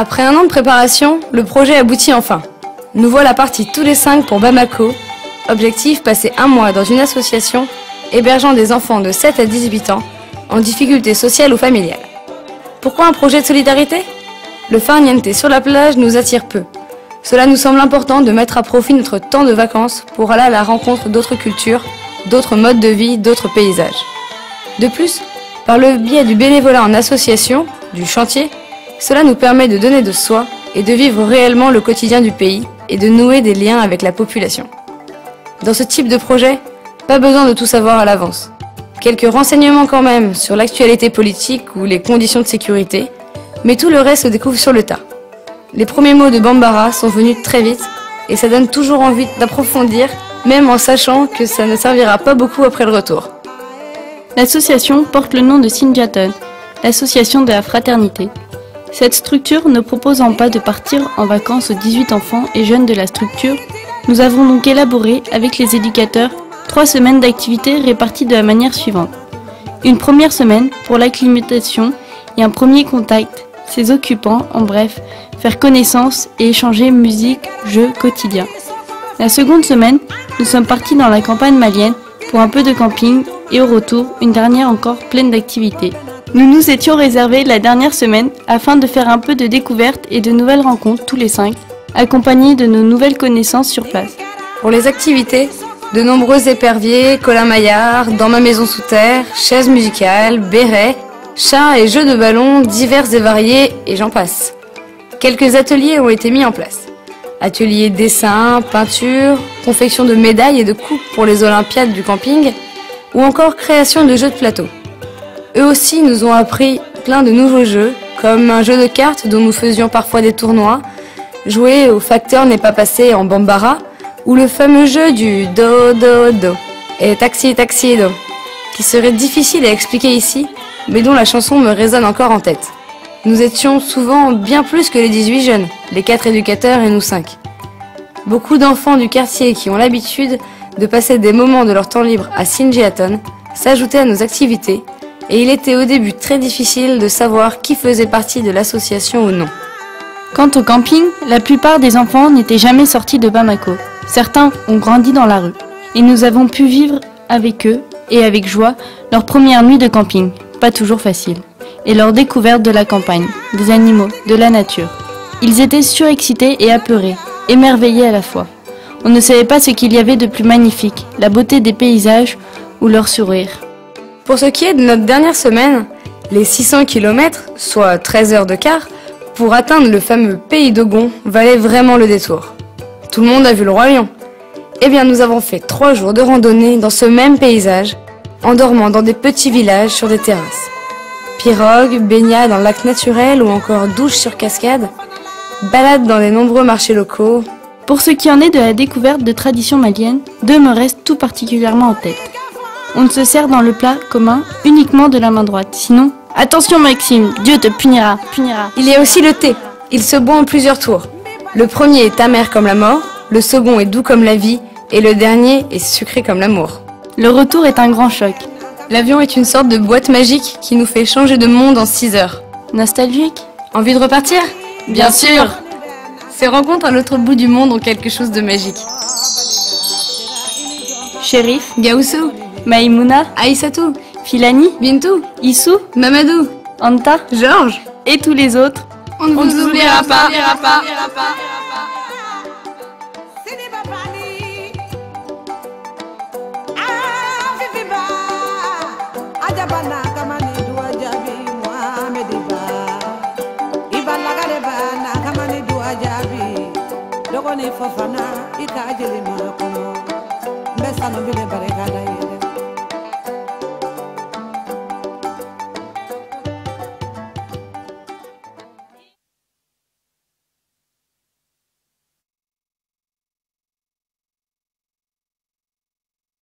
Après un an de préparation, le projet aboutit enfin. Nous voilà partis tous les 5 pour Bamako. Objectif, passer un mois dans une association hébergeant des enfants de 7 à 18 ans en difficulté sociale ou familiale. Pourquoi un projet de solidarité? Le farniente sur la plage nous attire peu. Cela nous semble important de mettre à profit notre temps de vacances pour aller à la rencontre d'autres cultures, d'autres modes de vie, d'autres paysages. De plus, par le biais du bénévolat en association, du chantier, cela nous permet de donner de soi et de vivre réellement le quotidien du pays et de nouer des liens avec la population. Dans ce type de projet, pas besoin de tout savoir à l'avance. Quelques renseignements quand même sur l'actualité politique ou les conditions de sécurité, mais tout le reste se découvre sur le tas. Les premiers mots de Bambara sont venus très vite et ça donne toujours envie d'approfondir, même en sachant que ça ne servira pas beaucoup après le retour. L'association porte le nom de Sinjaton, l'association de la fraternité. Cette structure ne proposant pas de partir en vacances aux 18 enfants et jeunes de la structure, nous avons donc élaboré avec les éducateurs 3 semaines d'activités réparties de la manière suivante. Une première semaine pour l'acclimatation et un premier contact, ses occupants, en bref, faire connaissance et échanger musique, jeux quotidiens. La seconde semaine, nous sommes partis dans la campagne malienne pour un peu de camping et au retour, une dernière encore pleine d'activités. Nous nous étions réservés la dernière semaine afin de faire un peu de découverte et de nouvelles rencontres tous les 5, accompagnés de nos nouvelles connaissances sur place. Pour les activités, de nombreux éperviers, colin-maillard, dans ma maison sous terre, chaises musicales, bérets, chats et jeux de ballon divers et variés, et j'en passe. Quelques ateliers ont été mis en place. Ateliers dessin, peinture, confection de médailles et de coupes pour les Olympiades du camping, ou encore création de jeux de plateau. Eux aussi nous ont appris plein de nouveaux jeux, comme un jeu de cartes dont nous faisions parfois des tournois, jouer au facteur n'est pas passé en Bambara, ou le fameux jeu du do do do et taxi taxi do, qui serait difficile à expliquer ici, mais dont la chanson me résonne encore en tête. Nous étions souvent bien plus que les 18 jeunes, les 4 éducateurs et nous 5. Beaucoup d'enfants du quartier qui ont l'habitude de passer des moments de leur temps libre à Sinjaton s'ajoutaient à nos activités, et il était au début très difficile de savoir qui faisait partie de l'association ou non. Quant au camping, la plupart des enfants n'étaient jamais sortis de Bamako. Certains ont grandi dans la rue, et nous avons pu vivre avec eux, et avec joie, leur première nuit de camping, pas toujours facile, et leur découverte de la campagne, des animaux, de la nature. Ils étaient surexcités et apeurés, émerveillés à la fois. On ne savait pas ce qu'il y avait de plus magnifique, la beauté des paysages ou leur sourire. Pour ce qui est de notre dernière semaine, les 600 km, soit 13 heures de quart, pour atteindre le fameux pays d'Ogon, valaient vraiment le détour. Tout le monde a vu le Roi Lion. Eh bien, nous avons fait 3 jours de randonnée dans ce même paysage, en dormant dans des petits villages sur des terrasses. Pirogue, baignade dans lac naturel ou encore douche sur cascade, balade dans les nombreux marchés locaux. Pour ce qui en est de la découverte de traditions maliennes, 2 me restent tout particulièrement en tête. On ne se sert dans le plat commun uniquement de la main droite, sinon... Attention Maxime, Dieu te punira. Il y a aussi le thé. Il se boit en plusieurs tours. Le premier est amer comme la mort, le second est doux comme la vie, et le dernier est sucré comme l'amour. Le retour est un grand choc. L'avion est une sorte de boîte magique qui nous fait changer de monde en 6 heures. Nostalgique? Envie de repartir? Bien sûr! Ces rencontres à l'autre bout du monde ont quelque chose de magique. Chérif, Gaoussou, Maïmouna, Aïssatou, Filani, Bintou, Issou, Mamadou, Anta, Georges et tous les autres. On ne vous oubliera pas. Fofana ita jeli ma kono mbesa no bile bareka da ye